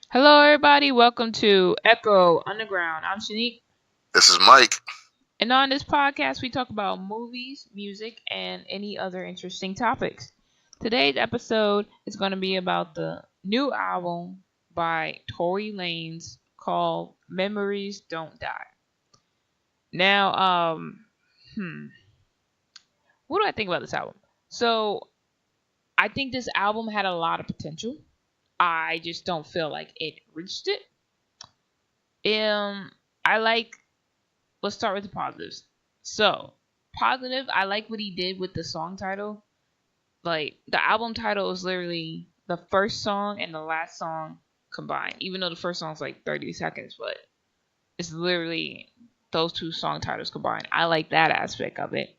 Hello, everybody. Welcome to Echo Underground. I'm Shanique, This is Mike. and on this podcast, we talk about movies, music, and any other interesting topics. Today's episode is going to be about the new album by Tory Lanez called "Memories Don't Die." Now, what do I think about this album? So, I think this album had a lot of potential. I just don't feel like it reached it. I like let's start with the positives. So, positive, I like what he did with the song title. Like, the album title is literally the first song and the last song combined. Even though the first song's like 30 seconds, but it's literally those two song titles combined. I like that aspect of it.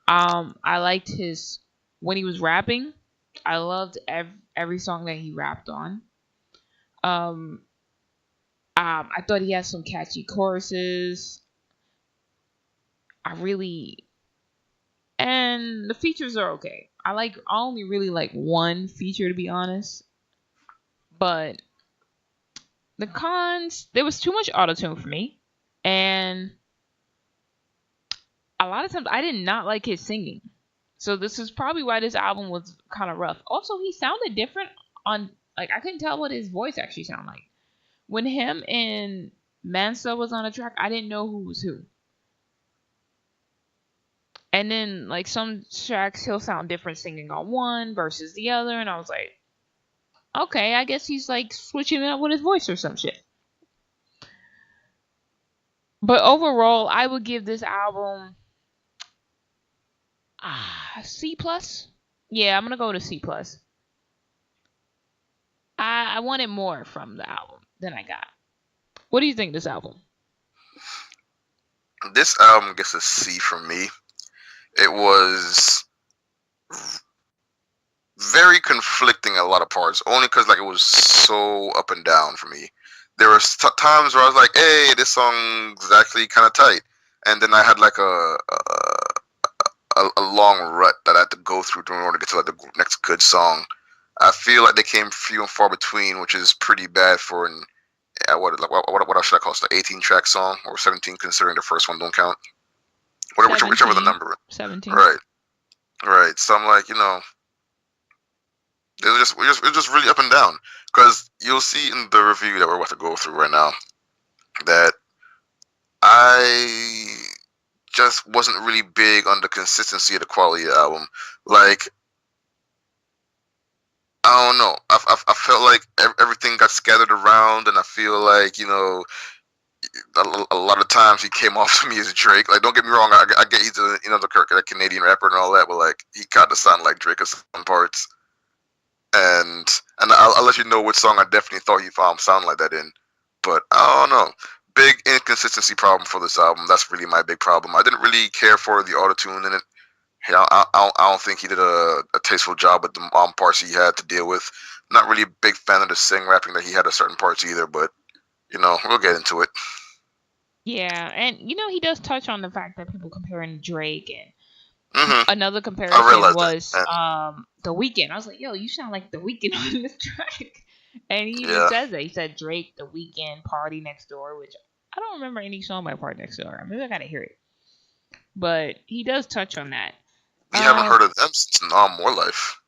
I liked his when he was rapping. I loved every song that he rapped on. Um, I thought he had some catchy choruses. I really and the features are okay. I only really like one feature to be honest, but the cons there was too much autotune for me, and a lot of times I did not like his singing. So this is probably why this album was kind of rough. Also, he sounded different on like I couldn't tell what his voice actually sounded like. When him and Mansa was on a track, I didn't know who was who. And then like some tracks he'll sound different singing on one versus the other, and I was like, okay, I guess he's like switching it up with his voice or some shit. But overall, I would give this album C plus. Yeah, I'm gonna go to C plus. I wanted more from the album than I got. What do you think of this album? This album gets a C from me. It was very conflicting at a lot of parts, only because like it was so up and down for me. There were times where I was like, "Hey, this song's actually kind of tight," and then I had like a long rut that I had to go through in order to get to like the next good song. I feel like they came few and far between, which is pretty bad for an what else should I call it? An 18 track song or 17, considering the first one don't count. Whichever the 17. number. 17. Right, right. So I'm like, it was just really up and down. Because you'll see in the review that we're about to go through right now that I just wasn't really big on the consistency of the quality of the album. Like, I don't know. I felt like everything got scattered around, and I feel like a lot of times he came off to me as Drake. Like, don't get me wrong, I get he's the Canadian rapper and all that, but like he kind of sounded like Drake at some parts. And I'll let you know which song I definitely thought he found sound like that in. But I don't know. Big inconsistency problem for this album. That's really my big problem. I didn't really care for the autotune in it. Yeah, I don't think he did a tasteful job with the parts he had to deal with. Not really a big fan of the sing rapping that he had at certain parts either, but we'll get into it. Yeah, and he does touch on the fact that people comparing Drake, and Hmm. another I comparison realized that. was The Weeknd. I was like, yo, you sound like The Weeknd on this track. And he even Yeah, says that. He said Drake, The Weeknd, Party Next Door, which I don't remember any song by Party Next Door. Maybe I gotta hear it. But he does touch on that. we haven't Um, heard of them since More Life.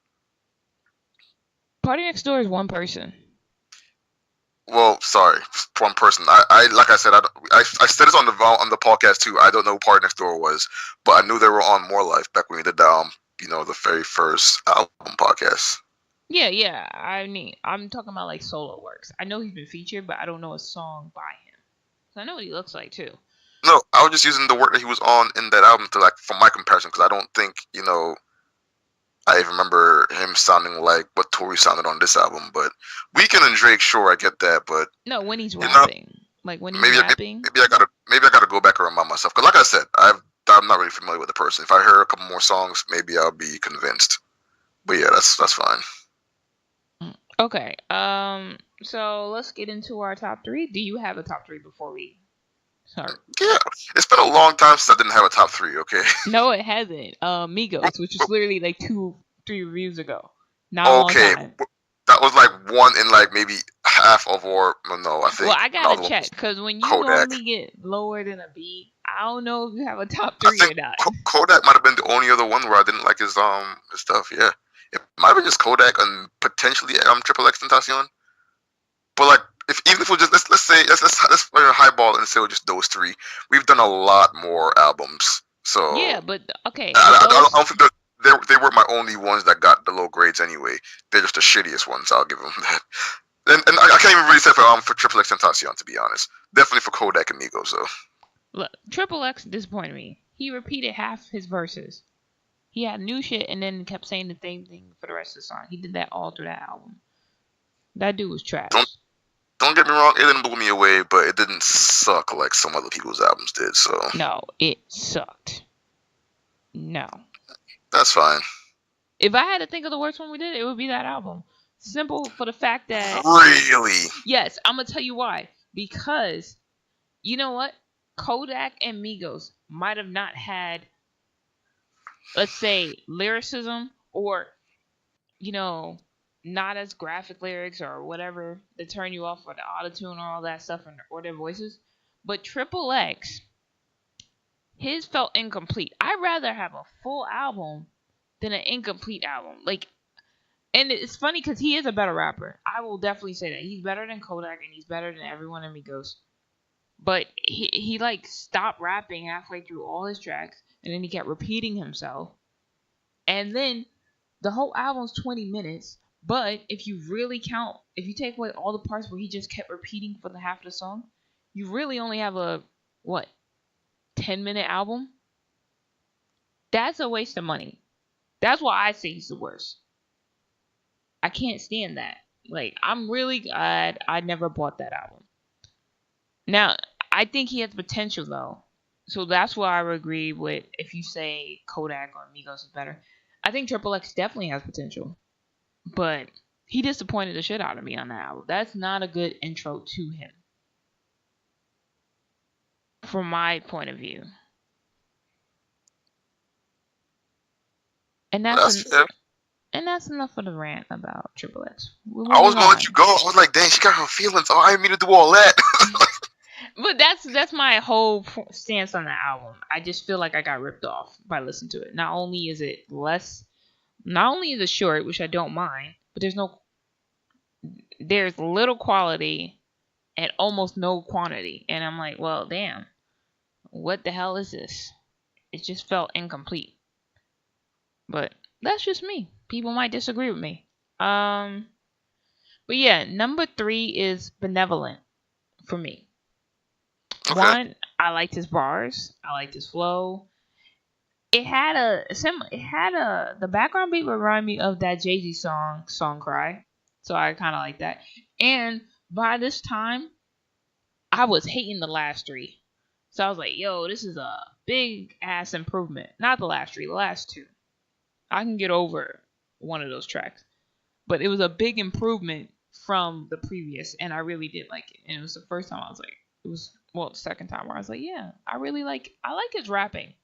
Party Next Door is one person. Well, sorry, one person. I like I said, I said this on the podcast too. I don't know who Party Next Door was, but I knew they were on More Life back when we did the very first album podcast. Yeah, yeah. I'm talking about like solo works. I know he's been featured, but I don't know a song by him. So I know what he looks like too. No, I was just using the work that he was on in that album to like for my comparison because I don't think I even remember him sounding like what Tory sounded on this album. But Weeknd and Drake, sure, I get that, but No, when he's you know, rapping. Like when he's maybe rapping. maybe I gotta go back and remind myself because, like I said, I'm not really familiar with the person. If I hear a couple more songs, maybe I'll be convinced. But yeah, that's fine. Okay. So let's get into our top three. Do you have a top three before we start? Yeah, it's been a long time since I didn't have a top three. Okay. No, it hasn't. Migos, which is literally like 2, 3 reviews ago. Not a long Okay, time. that was like one in like maybe half of, or no, I Well, think I gotta another one check was because when you Kodak. normally get lower than a B, I don't know if you have a top I three think or not. Kodak might have been the only other one where I didn't like his stuff. Yeah, it might have been just Kodak and potentially Triple X Tentacion. But like, if even if we just let's say let's play a highball and say we're just those three, we've done a lot more albums. So Yeah, but okay, with I those, don't think they were my only ones that got the low grades anyway. They're just the shittiest ones. I'll give them that. And I can't even really say for Triple X Tentacion, to be honest. Definitely for Kodak and Migos though. look, Triple X disappointed me. He repeated half his verses. He had new shit and then kept saying the same thing for the rest of the song. He did that all through that album. That dude was Don't trash. don't get me wrong, it didn't blow me away, but it didn't suck like some other people's albums did. So No, it sucked. No. that's fine. If I had to think of the worst one we did, it would be that album. Simple for the fact that, Really? yes, I'm going to tell you why. Because, you know what? Kodak and Migos might have not had, let's say, lyricism or, you know, not as graphic lyrics or whatever to turn you off, or the autotune or all that stuff, or their voices. But Triple X, his felt incomplete. I'd rather have a full album than an incomplete album. Like, and it's funny because he is a better rapper. I will definitely say that he's better than Kodak and he's better than everyone in Migos. But he like stopped rapping halfway through all his tracks, and then he kept repeating himself. And then the whole album's 20 minutes. But if you really count, if you take away all the parts where he just kept repeating for the half of the song, you really only have a what 10-minute album. That's a waste of money. That's why I say he's the worst. I can't stand that. Like, I'm really glad I never bought that album. Now, I think he has potential though. So that's why I would agree with if you say Kodak or Migos is better. I think Triple X definitely has potential. But he disappointed the shit out of me on that album. That's not a good intro to him. From my point of view. And Well, that's that's an fair. and that's enough of the rant about Triple X. We're I was moving gonna let you on. go. I was like, dang, she got her feelings. Oh, I didn't mean to do all that. But that's my whole stance on the album. I just feel like I got ripped off by listening to it. Not only is it short, which I don't mind, but there's little quality and almost no quantity. And I'm like, well, damn, what the hell is this? It just felt incomplete. But that's just me. People might disagree with me. But yeah, number 3 is Benevolent for me. Okay. One, I liked his bars. I liked his flow. The background beat would remind me of that Jay-Z song Cry. So I kind of like that. And by this time, I was hating the last 3. So I was like, yo, this is a big ass improvement. Not the last 3, the last 2. I can get over one of those tracks. But it was a big improvement from the previous, and I really did like it. And it was the first time I was like, the second time where I was like, yeah, I like his rapping.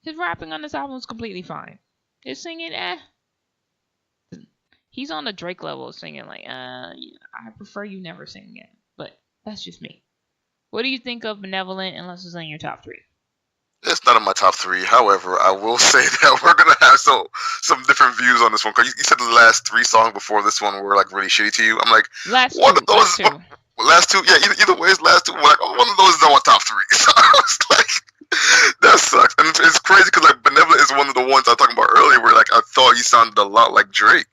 His rapping on this album is completely fine. His singing, he's on the Drake level of singing like, yeah, I prefer you never sing again. But that's just me. What do you think of Benevolent unless it's in your top 3? It's not in my top 3. However, I will say that we're gonna have some different views on this one because you said the last 3 songs before this one were like really shitty to you. I'm like, Last one two, of those, last two. last 2, yeah. Either way, it's last 2. Like, oh, one of those is on my top 3. So I was like, that sucks. And it's crazy because like Benevolent is one of the ones I was talking about earlier where like I thought he sounded a lot like Drake.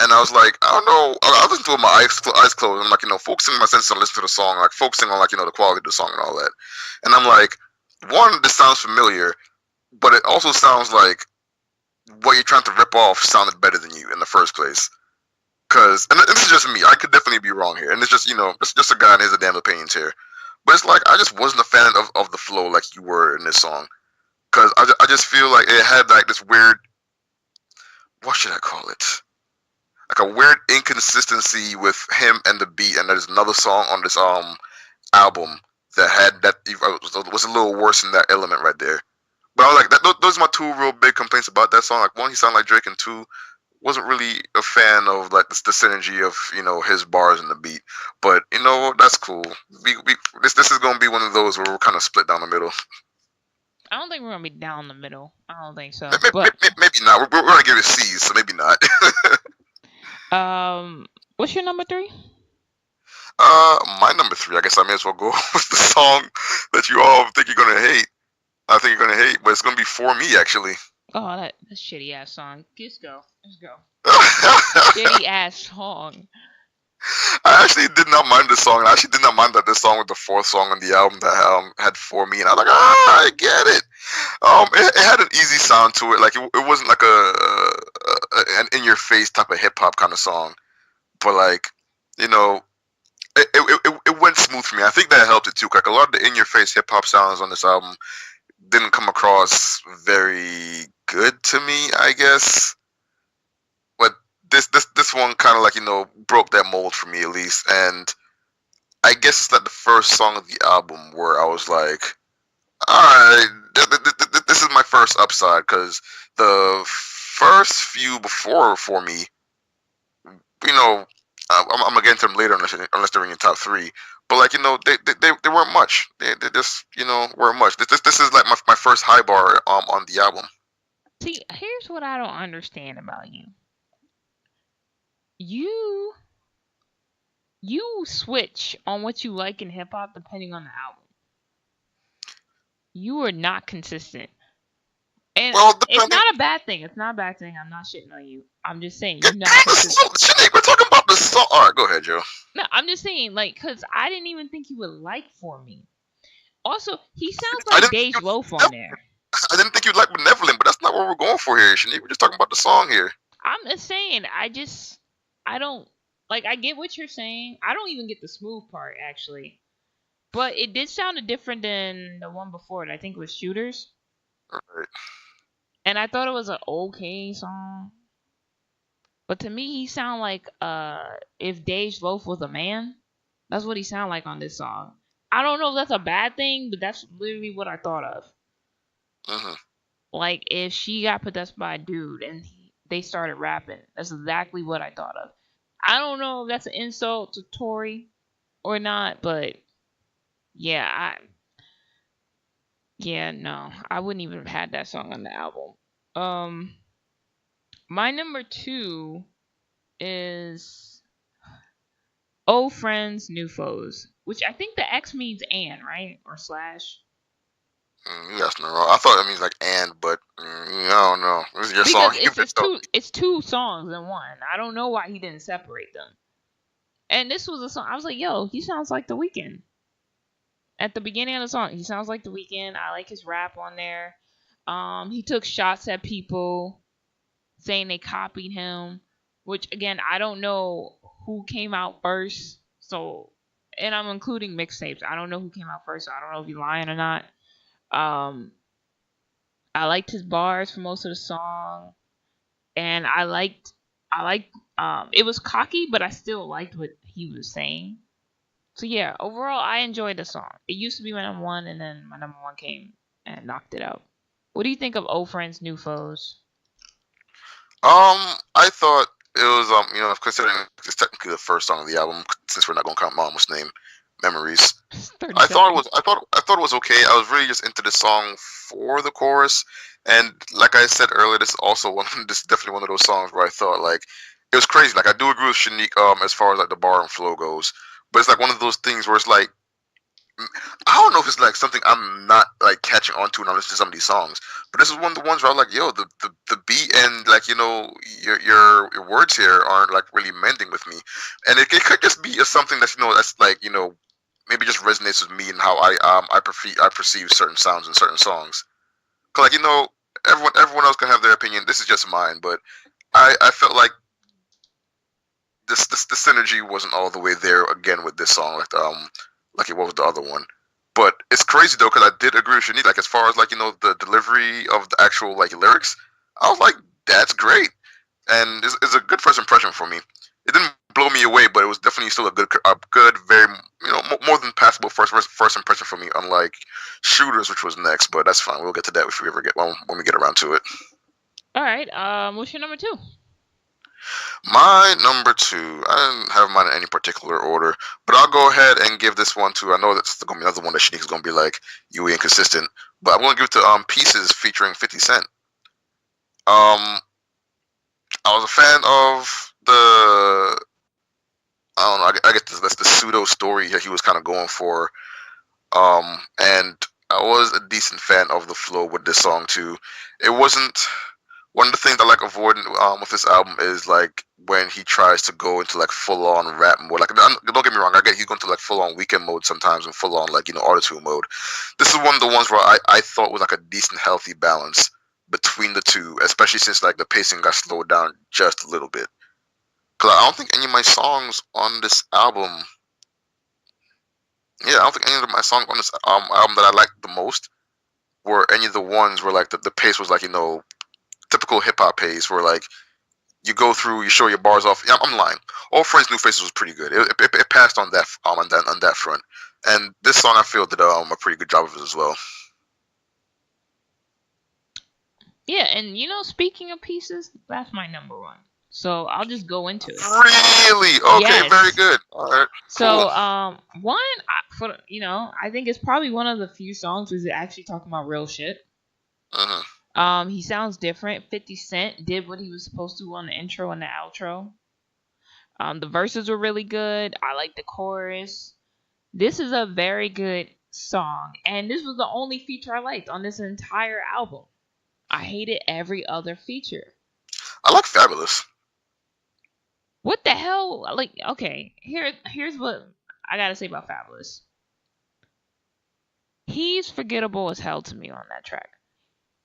And I was like, I don't know. I was listening to it with my eyes closed. I'm like, focusing my senses on listening to the song, like focusing on like the quality of the song and all that. And I'm like, one, this sounds familiar, but it also sounds like what you're trying to rip off sounded better than you in the first place. Cause, and this is just me. I could definitely be wrong here, and it's just it's just a guy and his damn opinions here. But it's like I just wasn't a fan of the flow like you were in this song. Cause I just feel like it had like this weird, what should I call it? Like a weird inconsistency with him and the beat. And there's another song on this album that had that was a little worse in that element right there. But I was like, those are my 2 real big complaints about that song. Like, one, he sounded like Drake, and 2, wasn't really a fan of like the synergy of his bars and the beat. But you know what? That's cool. We this is gonna be one of those where we're kind of split down the middle. I don't think we're gonna be down the middle. I don't think so. Maybe, But maybe not. We're gonna give it C's, so maybe not. um, what's your number three? My number three. I guess I may as well go with the song that you all think you're gonna hate. I think you're gonna hate, but it's gonna be For Me actually. Oh, that shitty ass song. Let's go. Let's go. I Shitty ass song. actually did not mind this song. I actually did not mind that this song was the fourth song on the album that had For Me, and I was like, I get it. It had an easy sound to it. Like it wasn't like an in your face type of hip hop kind of song, but like you know. It went smooth for me. I think that helped it too. Like a lot of the in your face hip hop sounds on this album didn't come across very good to me, I guess. But this one kind of like broke that mold for me at least, and I guess it's like the first song of the album where I was like, all right, this is my first upside because the first few before For Me, you know, I'm gonna get into them later unless they're in your top three. But like they weren't much. They just weren't much. This is like my first high bar on the album. See, here's what I don't understand about you. You you switch on what you like in hip hop depending on the album. You are not consistent. And Well, it's depending. not a bad thing. It's not a bad thing. I'm not shitting on you. I'm just saying Yeah, you're not consistent. we're talking about the song. All right, go ahead, Joe. No, I'm just saying, like, because I didn't even think you would like For Me. Also, he sounds I like didn't think Dej you. Loaf on there. I didn't think you'd like Benevolent, but that's not what we're going for here, Shanique. We're just talking about the song here. I'm just saying, I don't, like, I get what you're saying. I don't even get the smooth part, actually. But it did sound different than the one before it. I think it was Shooters. Right. And I thought it was an okay song. But to me, he sound like if Dej Loaf was a man. That's what he sound like on this song. I don't know if that's a bad thing, but that's literally what I thought of. Mm-hmm. Like if she got possessed by a dude and they started rapping. That's exactly what I thought of. I don't know if that's an insult to Tory or not, but yeah, no, I wouldn't even have had that song on the album. Um, my number two is Old Friends, New Foes, which I think the X means and, right? Or slash. You asking the wrong. I thought it means like and, but I don't know. This is your song. Because You it's been told. it's two songs in one. I don't know why he didn't separate them. And this was a song I was like, yo, he sounds like The Weeknd. At the beginning of the song, he sounds like The Weeknd. I like his rap on there. He took shots at people saying they copied him, which again, I don't know who came out first. So, and I'm including mixtapes. I don't know who came out first. So I don't know if he's lying or not. Um, I liked his bars for most of the song, and I liked it was cocky, but I still liked what he was saying. So yeah, overall, I enjoyed the song. It used to be my number one, and then my number one came and knocked it out. What do you think of Old Friends, New Foes? I thought it was considering it's technically the first song of the album, since we're not gonna count Mama's name, Memories. 30 seconds. I thought it was okay. I was really just into the song for the chorus, and like I said earlier, this is also this is definitely one of those songs where I thought like it was crazy. Like I do agree with Shanique as far as like the bar and flow goes, but it's like one of those things where it's like I don't know if it's like something I'm not like catching on to when I listen to some of these songs, but this is one of the ones where I'm like, yo, the beat and like your words here aren't like really mending with me, and it could just be something that's that's like maybe just resonates with me and how I perceive certain sounds in certain songs. 'Cause like everyone else can have their opinion. This is just mine, but I felt like this the synergy wasn't all the way there again with this song like it was with the other one. But it's crazy though because I did agree with Shanique. Like as far as like the delivery of the actual like lyrics, I was like that's great, and it's a good first impression for me. It didn't blow me away, but it was definitely still a good, very more than passable first impression for me. Unlike Shooters, which was next, but that's fine. We'll get to that if we ever get when we get around to it. All right. What's your number two? My number two, I didn't have mine in any particular order, but I'll go ahead and give this one to. I know that's gonna be another one that Shanique's gonna be like, you inconsistent, but I'm gonna give it to Pieces featuring 50 Cent. Um, I was a fan of the. I don't know. I guess that's the pseudo story that he was kind of going for. And I was a decent fan of the flow with this song too. It wasn't one of the things I like avoiding with this album is like when he tries to go into like full on rap mode. Like don't get me wrong, I get he's going to like full on weekend mode sometimes and full on like autotune mode. This is one of the ones where I thought was like a decent healthy balance between the two, especially since like the pacing got slowed down just a little bit. Cause I don't think any of my songs on this album, yeah, I don't think any of my songs on this album that I liked the most were any of the ones where like the pace was like typical hip hop pace where like you go through, you show your bars off. Yeah, I'm lying. Old Friends, New Faces was pretty good. It passed on that front, and this song I feel did a pretty good job of it as well. Yeah, and speaking of pieces, that's my number one. So I'll just go into it. Really? Okay, Yes. very good. All right. So, Cool. one I think it's probably one of the few songs who's actually talking about real shit. He sounds different. 50 Cent did what he was supposed to on the intro and the outro. The verses were really good. I like the chorus. This is a very good song, and this was the only feature I liked on this entire album. I hated every other feature. I like Fabulous. What the hell? Like, okay, here's what I gotta say about Fabulous. He's forgettable as hell to me on that track.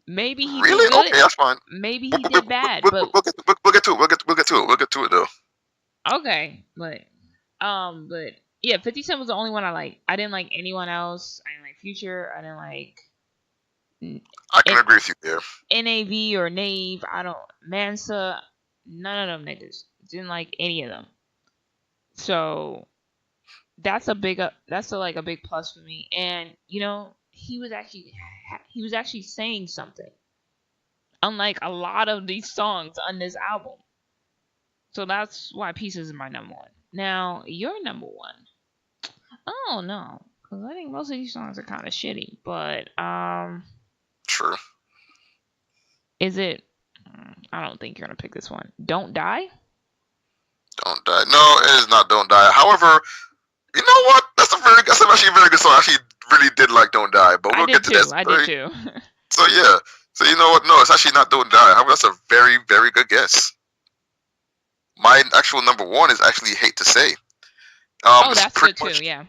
Maybe he Really? did good. Okay, that's fine. Maybe he did bad, We'll but get to it. We'll get to it. We'll get to it though. okay, but yeah, 50 Cent was the only one I liked. I didn't like anyone else. I didn't like Future. I didn't like I can agree with you there. NAV or Nave. I don't Mansa. None of them niggas. Didn't like any of them. So that's like a big plus for me. And he was actually saying something. Unlike a lot of these songs on this album. So that's why Pieces is my number one. Now, your number one. Oh no, because I think most of these songs are kind of shitty. But True. is it? I don't think you're gonna pick this one. Don't Die. Don't Die. No, it is not Don't Die. However, you know what? That's actually a very good song. I actually really did like Don't Die, but we'll get to that. I did too. So yeah. So you know what? No, it's actually not Don't Die. However, that's a very, very good guess. My actual number one is actually Hate to Say. That's good too. Yeah.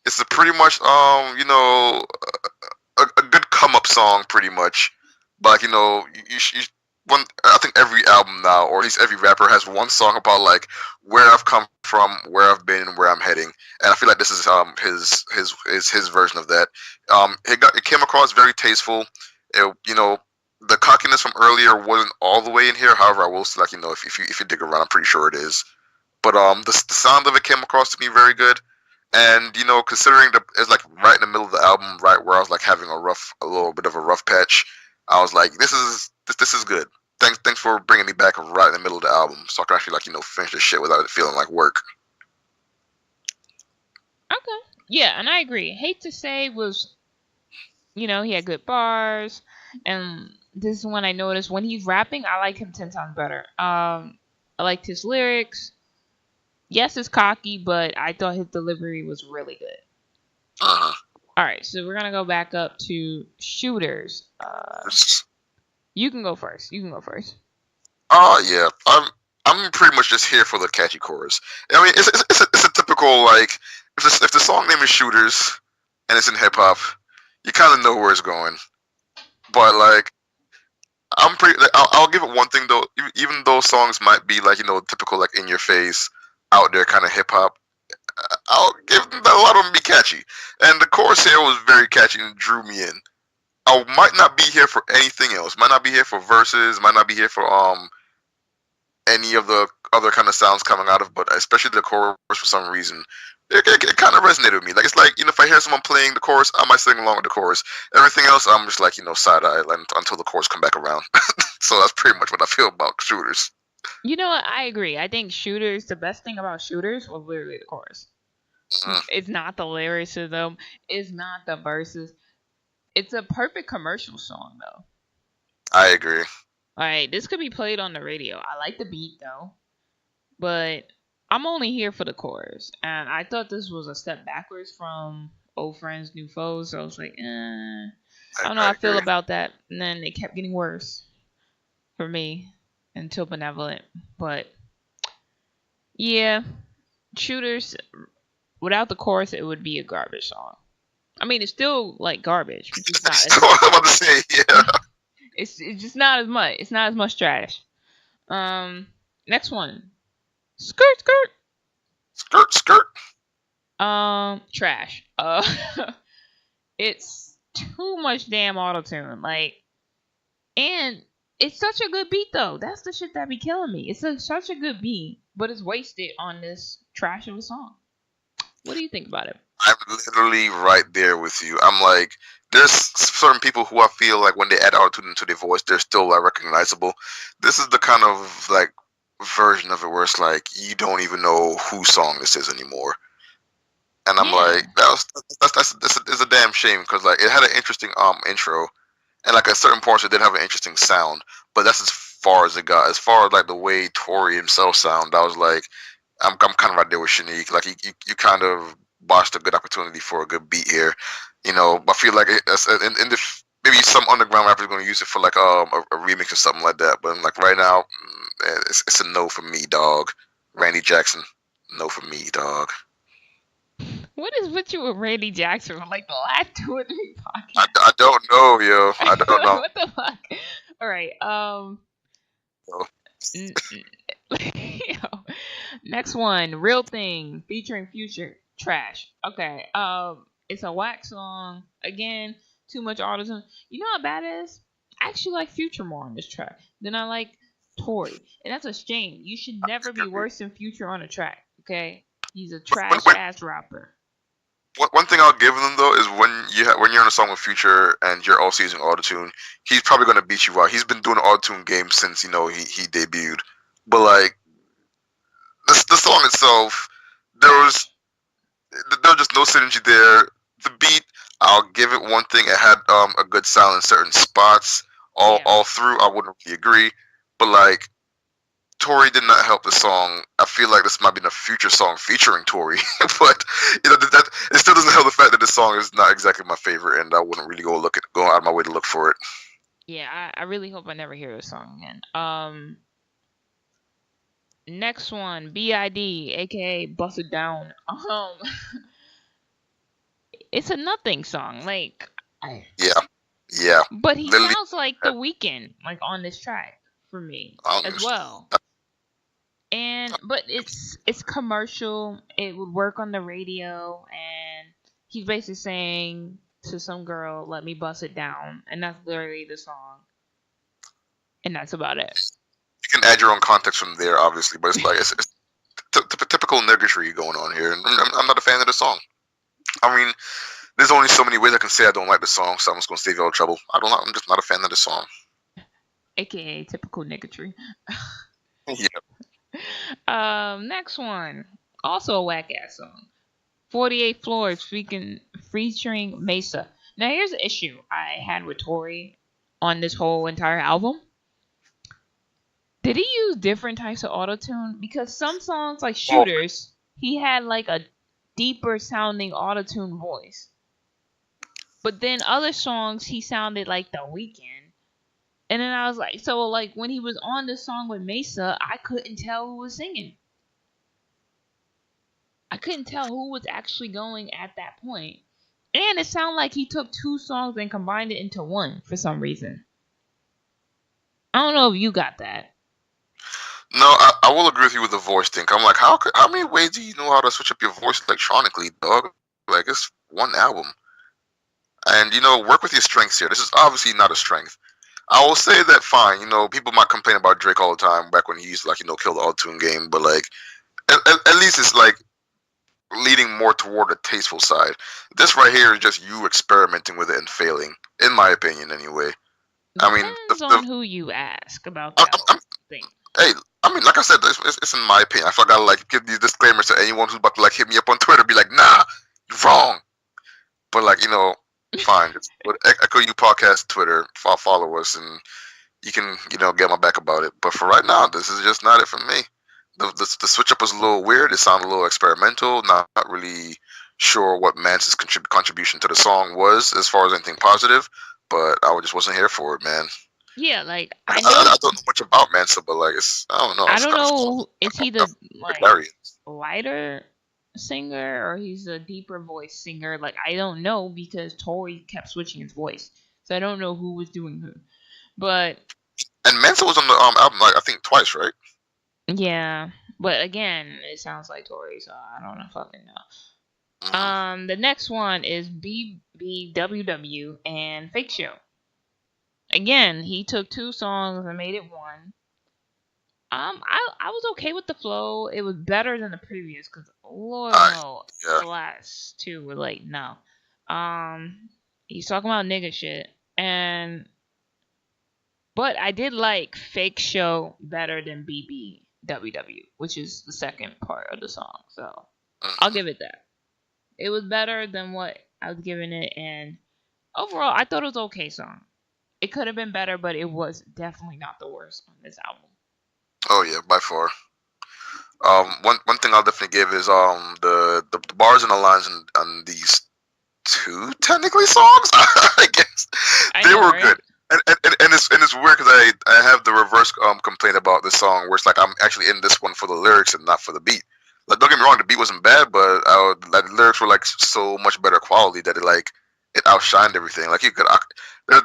It's a pretty much a good come up song, pretty much. But one, I think every album now, or at least every rapper, has one song about like where I've come from, where I've been, and where I'm heading. And I feel like this is his version of that. It came across very tasteful. The cockiness from earlier wasn't all the way in here. However, I will say, like, if you dig around, I'm pretty sure it is. But the sound of it came across to me very good. And considering it's like right in the middle of the album, right where I was like having a little bit of a rough patch, I was like, this is good. Thanks for bringing me back right in the middle of the album, so I can actually finish this shit without it feeling like work. Okay. Yeah, and I agree. Hate to Say was, he had good bars, and this is when I noticed when he's rapping, I like him 10 times better. I liked his lyrics. Yes, it's cocky, but I thought his delivery was really good. Uh-huh. All right, so we're gonna go back up to Shooters. You can go first. Yeah. I'm pretty much just here for the catchy chorus. I mean, it's a typical like if the song name is Shooters and it's in hip hop, you kind of know where it's going. But like, I'll give it one thing though. Even though songs might be like typical like in your face, out there kind of hip hop, I'll give them that a lot of them be catchy. And the chorus here was very catchy and drew me in. I might not be here for anything else. Might not be here for verses. Might not be here for any of the other kind of sounds coming out of, but especially the chorus for some reason. It kind of resonated with me. Like it's like if I hear someone playing the chorus, I might sing along with the chorus. Everything else, I'm just like side eye until the chorus come back around. So that's pretty much what I feel about Shooters. You know what? I agree. I think Shooters, the best thing about Shooters was literally the chorus. Mm, It's not the lyricism. It's not the verses. It's a perfect commercial song, though. I agree. All right, this could be played on the radio. I like the beat, though. But I'm only here for the chorus. And I thought this was a step backwards from Old Friends, New Foes. So I was like, I don't know how I I feel agree. about that. And then it kept getting worse for me until Benevolent. But yeah, Shooters, without the chorus, it would be a garbage song. I mean, it's still like garbage, but just not That's as what I'm much. about to say. Yeah. It's just not as much. It's not as much trash. Um, Next one, skirt skirt. Skirt, skirt. Trash. It's too much damn auto tune. Like, and it's such a good beat though. That's the shit that be killing me. Such a good beat, but it's wasted on this trash of a song. What do you think about it? I'm literally right there with you. I'm like, there's certain people who I feel like when they add autotune into their voice, they're still like recognizable. This is the kind of like version of it where it's like you don't even know whose song this is anymore. And I'm Yeah, like, that's a damn shame because like it had an interesting intro, and like at certain parts it did have an interesting sound, but that's as far as it got. As far as like the way Tory himself sound, I was like, I'm kind of right there with Shanique. Like you kind of botched a good opportunity for a good beat here. You know, I feel like in the maybe some underground rapper is going to use it for like a remix or something like that. But like right now, it's a no for me, dog. Randy Jackson, no for me, dog. what is with you with Randy Jackson on like the last 2 or 3 I don't know, yo. I podcasts? don't Like, know. what the fuck? All right. Yo. N- Next one, Real Thing featuring Future. Trash. Okay. It's a whack song. Again, too much autism. You know how bad it is? I actually like Future more on this track than I like Tory. And that's a shame. You should never be worse than Future on a track. Okay? He's a When, trash when, ass rapper. one thing I'll give them though is when you're in a song with Future and you're also using autotune, he's probably gonna beat you out. He's been doing the autotune game since he debuted. But like the song itself, there was there was just no synergy there. The beat, I'll give it one thing. It had a good sound in certain spots. Yeah. All through, I wouldn't really agree. But like Tory did not help the song. I feel like this might be a future song featuring Tory, but it still doesn't help the fact that this song is not exactly my favorite, and I wouldn't really go out of my way to look for it. Yeah, I really hope I never hear this song again. Next one, BID, aka Bust It Down. It's a nothing song, like, Yeah, yeah, but he literally. sounds like The Weeknd, like on this track for me Um, as well. And but it's commercial. It would work on the radio, and he's basically saying to some girl, "Let me bust it down," and that's literally the song, and that's about it. you can add your own context from there, obviously, but it's like it's typical niggatry going on here, and I'm not a fan of the song. I mean, there's only so many ways I can say I don't like the song, so I'm just gonna save you all the trouble. I'm just not a fan of the song. AKA typical niggatry. Yeah. Next one, also a whack ass song. 48 Floors featuring Mesa. Now here's the issue I had with Tory on this whole entire album. Did he use different types of autotune? Because some songs like Well, Shooters, he had like a deeper sounding autotune voice. But then other songs he sounded like The Weeknd. And then I was like, so like when he was on the song with Mesa, I couldn't tell who was singing. I couldn't tell who was actually going at that point. And it sounded like he took 2 songs and combined it into one for some reason. I don't know if you got that. no, I will agree with you with the voice thing. I'm like, how many ways do you know how to switch up your voice electronically, dog? Like it's one album, and work with your strengths here. This is obviously not a strength. I will say that fine. People might complain about Drake all the time back when he used to like kill the auto tune game, but like at least it's like leading more toward a tasteful side. This right here is just you experimenting with it and failing, in my opinion, anyway. I mean, Depends on who you ask about I'm, that I'm, whole thing. hey, I mean, like I said, it's in my opinion. I feel like I gotta like give these disclaimers to anyone who's about to like hit me up on Twitter, be like, nah, you're wrong. But like, fine. Just Echo You Podcast Twitter, follow us, and you can get my back about it. But for right now, this is just not it for me. The switch up was a little weird. It sounded a little experimental. Not really sure what Mance's contribution to the song was as far as anything positive. But I just wasn't here for it, man. Yeah, like I, I I, know. I don't know much about Manson, but like I don't know. I It's don't kind of know. Is he the like hilarious. lighter singer or he's a deeper voice singer? Like I don't know because Tory kept switching his voice, so I don't know who was doing who. But And Manson was on the album like I think twice, right? yeah, but again, it sounds like Tory, so I don't know fucking know. Mm-hmm. The next one is BBWW and Fake Show. Again, he took two songs and made it one. I was okay with the flow. It was better than the previous because Lord no, Yeah. the last two were like no. He's talking about nigga shit, and but I did like Fake Show better than BBWW, which is the second part of the song. So I'll Mm-hmm. give it that. It was better than what I was giving it, and overall, I thought it was an okay song. It could have been better, but it was definitely not the worst on this album. Oh yeah, by far. One thing I'll definitely give is the bars and the lines on these two technically songs. I guess I they know, were right? good. And it's weird because I have the reverse complaint about this song where it's like I'm actually in this one for the lyrics and not for the beat. Like don't get me wrong, the beat wasn't bad, but like the lyrics were like so much better quality that it outshined everything. Like you could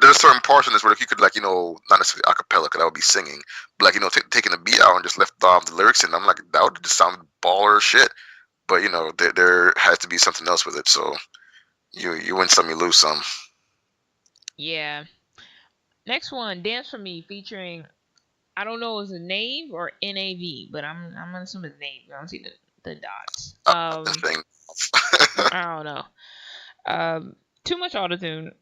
there's certain parts in this where like, you could like not necessarily acapella because I would be singing, but like taking the beat out and just left the lyrics in. I'm like that would just sound baller as shit. But there has to be something else with it. So you win some, you lose some. Yeah. Next one, Dance for Me, featuring I don't know is it Nave or NAV, but I'm gonna assume it's Nave. I don't see the dots. Thing. I don't know. Too much autotune.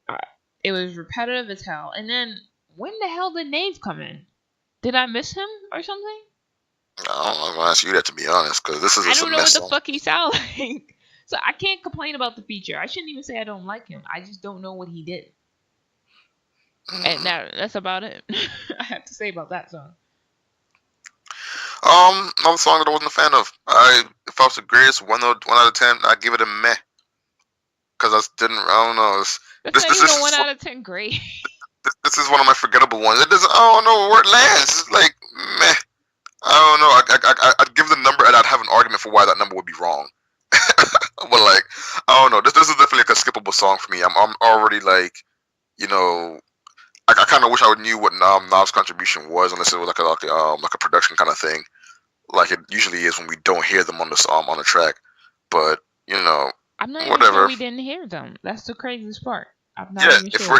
It was repetitive as hell. And then when the hell did Nave come in? Did I miss him or something? I'm gonna ask you that to be honest, because this is I just a don't know what mess the song. fuck he sound like. So I can't complain about the feature. I shouldn't even say I don't like him. I just don't know what he did. And that's about it. I have to say about that song. Another song that I wasn't a fan of. If I was the greatest one out of 10, I'd give it a meh. Because I don't know. That's This not this even is a 1 out of 10 grade. this is one of my forgettable ones. It doesn't. I don't know where it lands. It's like meh. I don't know. I'd give the number and I'd have an argument for why that number would be wrong. But like, I don't know. This is definitely like a skippable song for me. I'm already like, you know, I kind of wish I knew what Nav's contribution was, unless it was like a production kind of thing, like it usually is when we don't hear them on the track. But I'm not even sure whatever. we didn't hear them. That's the craziest part. I'm not Yeah, even if sure.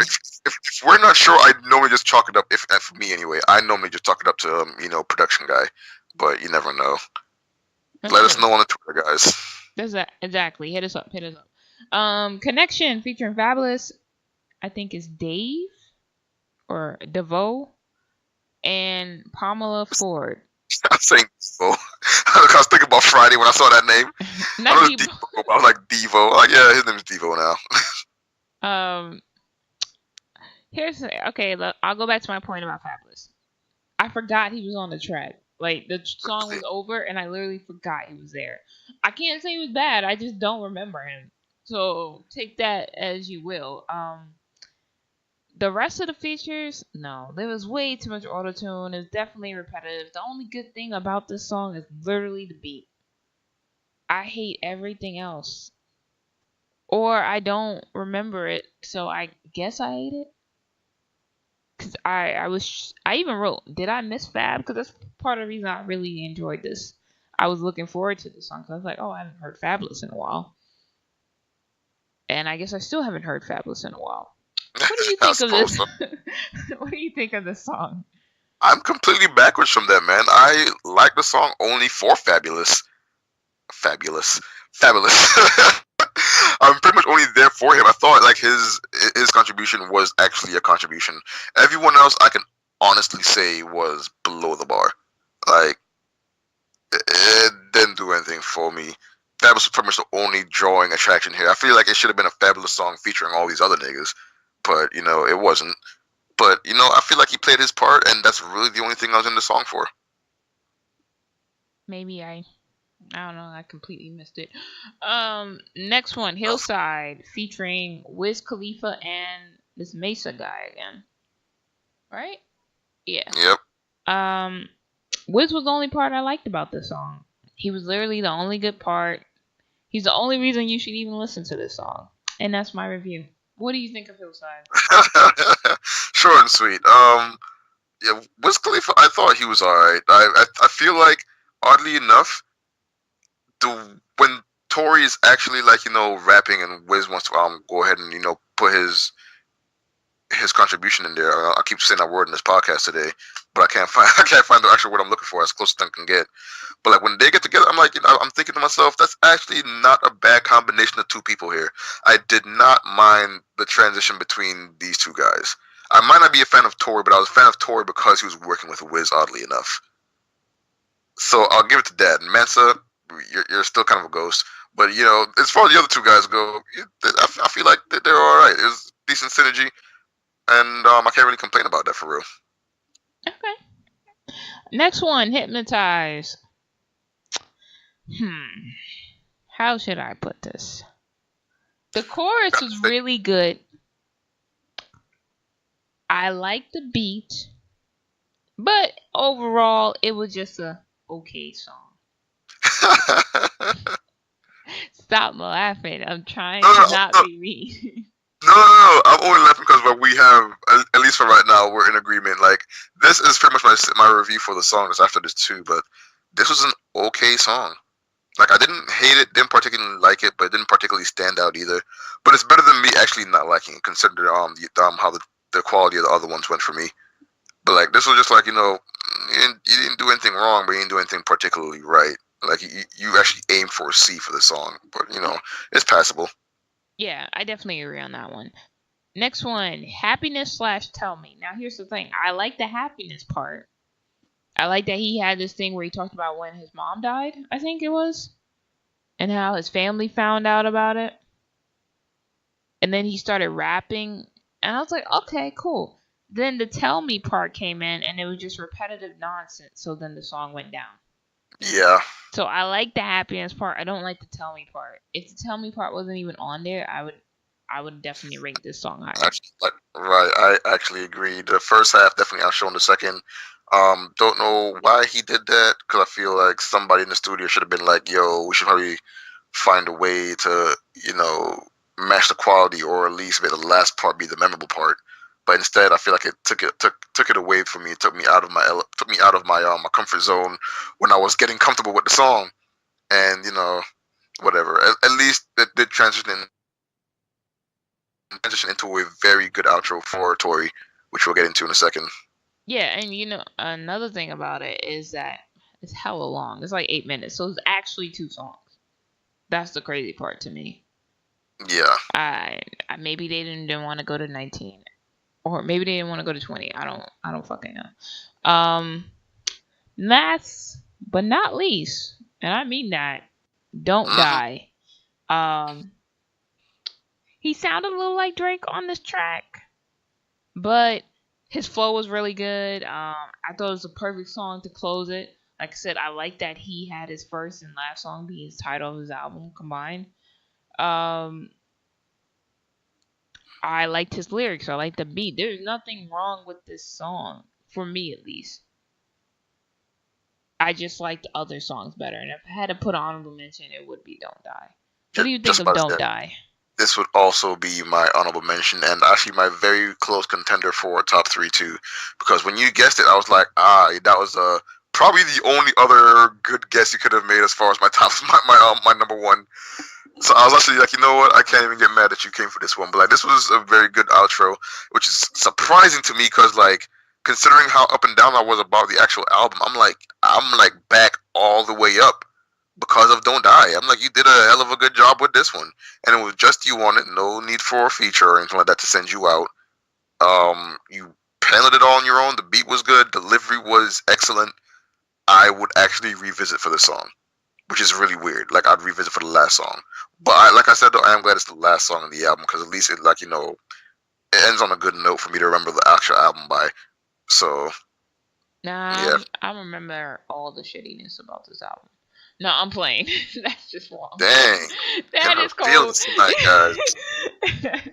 we're not sure, I normally just chalk it up. If for me anyway, I normally just chalk it up to production guy. But you never know. That's Let us true. know on the Twitter, guys. That's that exactly. Hit us up. Hit us up. Connection featuring Fabulous. I think is Dave or DeVoe and Pamela Ford. I'm saying Devo. I was thinking about Friday when I saw that name. Not I was Devo. Devo. I was like Devo. Like yeah, his name is Devo now. Here's okay. Look, I'll go back to my point about Fabulous. I forgot he was on the track. Like the song was over, and I literally forgot he was there. I can't say he was bad. I just don't remember him. So take that as you will. The rest of the features, no, there was way too much autotune. It's definitely repetitive. The only good thing about this song is literally the beat. I hate everything else, or I don't remember it, so I guess I hate it. Cause I even wrote, did I miss Fab? Because that's part of the reason I really enjoyed this. I was looking forward to this song. Cause I was like, oh, I haven't heard Fabulous in a while, and I guess I still haven't heard Fabulous in a while. What do you I think of suppose this? so. What do you think of this song? I'm completely backwards from that, man. I like the song only for Fabulous. Fabulous. Fabulous. I'm pretty much only there for him. I thought like his contribution was actually a contribution. Everyone else I can honestly say was below the bar. Like it didn't do anything for me. That was pretty much the only drawing attraction here. I feel like it should have been a fabulous song featuring all these other niggas, but it wasn't. But I feel like he played his part, and that's really the only thing I was in the song for. Maybe I don't know. I completely missed it. Next one, Hillside, featuring Wiz Khalifa and this Mesa guy again. Right? Yeah. Yep. Wiz was the only part I liked about this song. He was literally the only good part. He's the only reason you should even listen to this song. And that's my review. What do you think of Hillside? Short and sweet. Yeah, Wiz Khalifa, I thought he was alright. I feel like, oddly enough, when Tory is actually like rapping and Wiz wants to go ahead and put his contribution in there. I keep saying that word in this podcast today, but I can't find the actual word I'm looking for. As close as I can get. But like when they get together, I'm like, I'm thinking to myself, that's actually not a bad combination of two people here. I did not mind the transition between these two guys. I might not be a fan of Tory, but I was a fan of Tory because he was working with Wiz, oddly enough. So I'll give it to that. And Mensa, you're still kind of a ghost. But as far as the other two guys go, I feel like they're all right. It was decent synergy, and I can't really complain about that for real. Okay. Next one, Hypnotize. How should I put this? The chorus was really good. I like the beat, but overall, it was just a okay song. Stop laughing. I'm trying to not be mean. No. I'm only laughing because we have, at least for right now, we're in agreement. Like, this is pretty much my review for the song that's after this too, but this was an okay song. Like, I didn't hate it, didn't particularly like it, but it didn't particularly stand out either. But it's better than me actually not liking it, considering how the quality of the other ones went for me. But like, this was just like, you didn't do anything wrong, but you didn't do anything particularly right. Like, you actually aimed for a C for the song, but it's passable. Yeah, I definitely agree on that one. Next one, Happiness / Tell Me. Now here's the thing. I like the happiness part. I like that he had this thing where he talked about when his mom died, I think it was, and how his family found out about it. And then he started rapping, and I was like, okay, cool. Then the Tell Me part came in, and it was just repetitive nonsense, so then the song went down. Yeah. So I like the happiness part. I don't like the Tell Me part. If the Tell Me part wasn't even on there, I would definitely rate this song higher. Right, I actually agree. The first half definitely outshone the second. Don't know why he did that, because I feel like somebody in the studio should have been like, "Yo, we should probably find a way to, match the quality, or at least make the last part be the memorable part." But instead, I feel like it took it away from me. It took me out of my comfort zone when I was getting comfortable with the song, and whatever. At least it did transition into a very good outro for Tory, which we'll get into in a second. Yeah, and another thing about it is that it's hella long. It's like 8 minutes, so it's actually 2 songs. That's the crazy part to me. Yeah. I maybe they didn't want to go to 19, or maybe they didn't want to go to 20. I don't fucking know. Last but not least, and I mean that, Don't Die. He sounded a little like Drake on this track, but his flow was really good. I thought it was a perfect song to close it. Like I said, I like that he had his first and last song be his title of his album combined. I liked his lyrics. I liked the beat. There's nothing wrong with this song, for me at least. I just liked other songs better. And if I had to put an honorable mention, it would be Don't Die. What do you think of Don't Die? This would also be my honorable mention, and actually my very close contender for top 3 too. Because when you guessed it, I was like, that was probably the only other good guess you could have made as far as my top, my number one. So I was actually like, you know what? I can't even get mad that you came for this one. But like, this was a very good outro, which is surprising to me because like, considering how up and down I was about the actual album, I'm like back all the way up because of Don't Die. I'm like, you did a hell of a good job with this one, and it was just you on it. No need for a feature or anything like that to send you out. You handled it all on your own. The beat was good. Delivery was excellent. I would actually revisit for the song, which is really weird. Like I'd revisit for the last song, but like I said though, I am glad it's the last song in the album because at least it it ends on a good note for me to remember the actual album by. So Nah, yeah, I remember all the shittiness about this album. No, I'm playing. That's just wrong. dang, in That her is cold. feelings tonight, guys.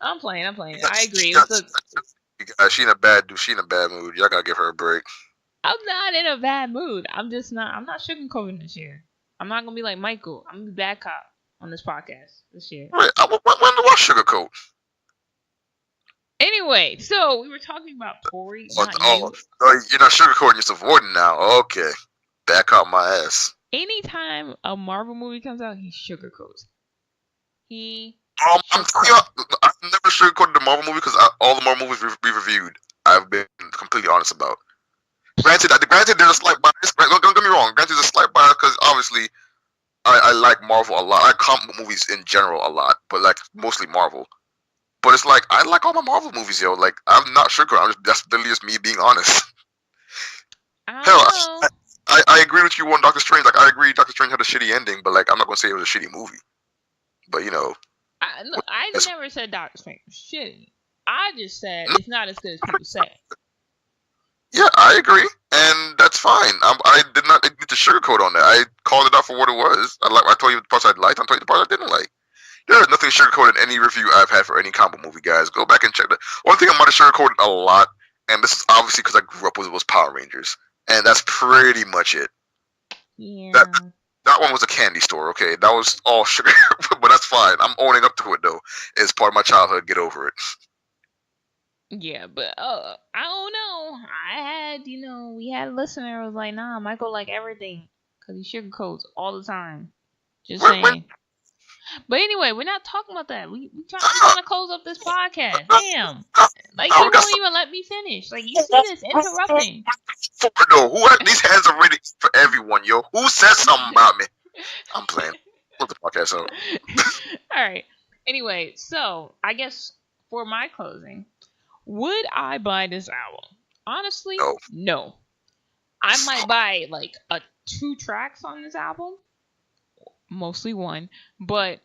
I'm playing. I She, agree. she, It was got- a. she in a bad She in a bad mood. Y'all gotta give her a break. I'm not in a bad mood. I'm just not. I'm not sugarcoating this year. I'm not gonna be like Michael. I'm gonna be bad cop on this podcast this year. Wait, when do I sugarcoat? Anyway, so we were talking about Tory, Oh, not oh, you. oh, you're not sugarcoating, you're just avoiding now. Okay, back out my ass. Anytime a Marvel movie comes out, he sugarcoats. He I'm telling you, I've never sugarcoated the Marvel movie because all the Marvel movies we reviewed, I've been completely honest about. Granted, there's a slight bias. Don't get me wrong. Granted, there's a slight bias because obviously I like Marvel a lot. I like comic book movies in general a lot, but like mostly Marvel. But it's like I like all my Marvel movies, yo. Like I'm not sugarcoating. That's literally just me being honest. I Hell, don't know. I agree with you on Doctor Strange. Like I agree, Doctor Strange had a shitty ending, but like I'm not gonna say it was a shitty movie. But you know, Look, I that's, never said Doctor Strange was shitty. I just said it's not as good as people say. yeah, I agree, and that's fine. I did not need to sugarcoat on that. I called it out for what it was. I told you the parts I liked. I told you the parts I didn't like. There is nothing sugarcoated in any review I've had for any comic movie, guys. Go back and check that. One thing I might have sugarcoated a lot, and this is obviously because I grew up with was Power Rangers, and that's pretty much it. Yeah. That one was a candy store, okay? That was all sugar, but that's fine. I'm owning up to it though. It's part of my childhood. Get over it. Yeah, but I don't know. I had, we had a listener who was like, nah, Michael like everything because he sugarcoats all the time. Just saying. But anyway, we're not talking about that. We trying to close up this podcast. Damn. Like, you don't even let me finish. Like, you see this interrupting. These hands are ready for everyone, yo. Who said something about me? I'm playing. Put the podcast out. Alright. Anyway, so, I guess for my closing, would I buy this album? Honestly, no. I might buy, like, 2 tracks on this album. Mostly 1. But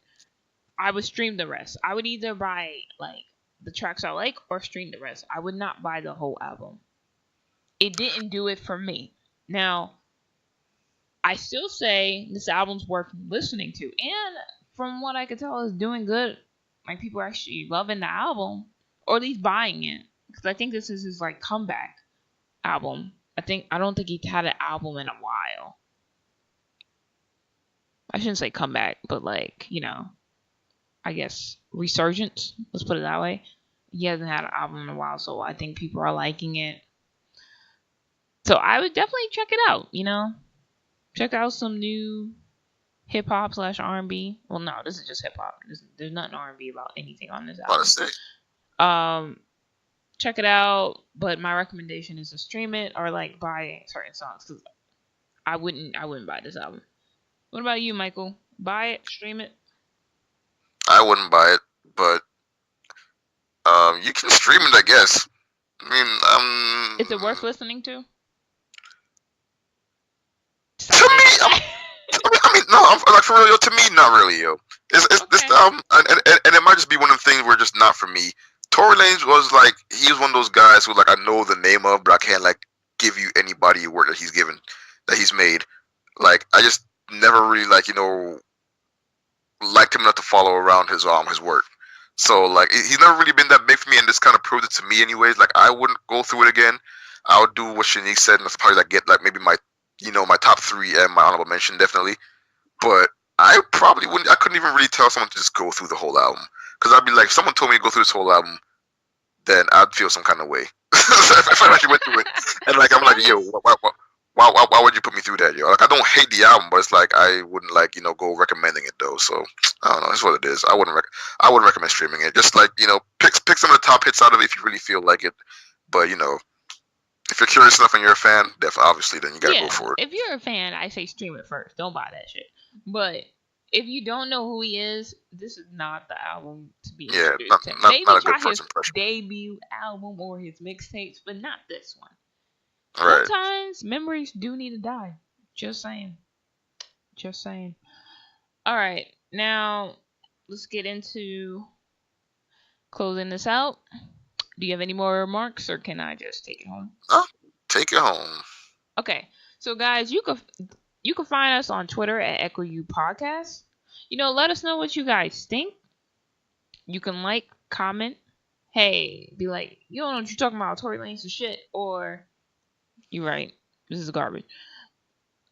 I would stream the rest. I would either buy, like, the tracks I like or stream the rest. I would not buy the whole album. It didn't do it for me. Now, I still say this album's worth listening to. And from what I could tell, it's doing good. Like, people are actually loving the album. Or at least buying it. Because I think this is his, like, comeback album. I don't think he's had an album in a while. I shouldn't say comeback, but, like, I guess resurgence. Let's put it that way. He hasn't had an album in a while, so I think people are liking it. So I would definitely check it out. Check out some new hip hop / R&B. Well, no, this is just hip hop. There's nothing R&B about anything on this album. Check it out, but my recommendation is to stream it or like buy certain songs because I wouldn't buy this album. What about you, Michael? Buy it, stream it. I wouldn't buy it, but you can stream it, I guess. I mean, is it worth listening to? No, I'm like for real, yo. To me, not really, yo. It's okay. This and it might just be one of the things where just not for me. Tory Lanez was like he was one of those guys who like I know the name of, but I can't like give you any body of work that he's made. Like I just never really liked him enough to follow around his work. So like he's never really been that big for me, and this kind of proved it to me, anyways. Like I wouldn't go through it again. I would do what Shanique said, and that's probably like get like maybe my my top 3 and my honorable mention definitely. But I probably wouldn't. I couldn't even really tell someone to just go through the whole album because I'd be like, if someone told me to go through this whole album, then I'd feel some kind of way if I actually went through it. And like I'm like, yo, why would you put me through that, yo? Like I don't hate the album, but it's like I wouldn't like go recommending it though. So I don't know. That's what it is. I wouldn't recommend streaming it. Just like pick some of the top hits out of it if you really feel like it. But if you're curious enough and you're a fan, obviously then you gotta go for it. If you're a fan, I say stream it first. Don't buy that shit. But if you don't know who he is, this is not the album to be introduced to. Maybe not a try good first his impression. debut album or his mixtapes, but not this one. Right. Sometimes memories do need to die. Just saying. Just saying. All right, now let's get into closing this out. Do you have any more remarks, or can I just take it home? Oh, take it home. Okay, so guys, you can find us on Twitter at Echo U Podcast. Let us know what you guys think. You can like, comment. Hey, be like, you don't know what you're talking about, Tory Lanez and shit, or you're right, this is garbage.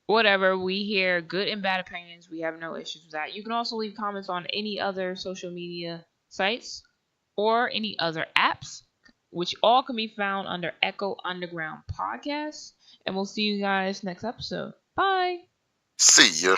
Whatever, we hear good and bad opinions. We have no issues with that. You can also leave comments on any other social media sites or any other apps, which all can be found under Echo Underground Podcast. And we'll see you guys next episode. Bye. See ya.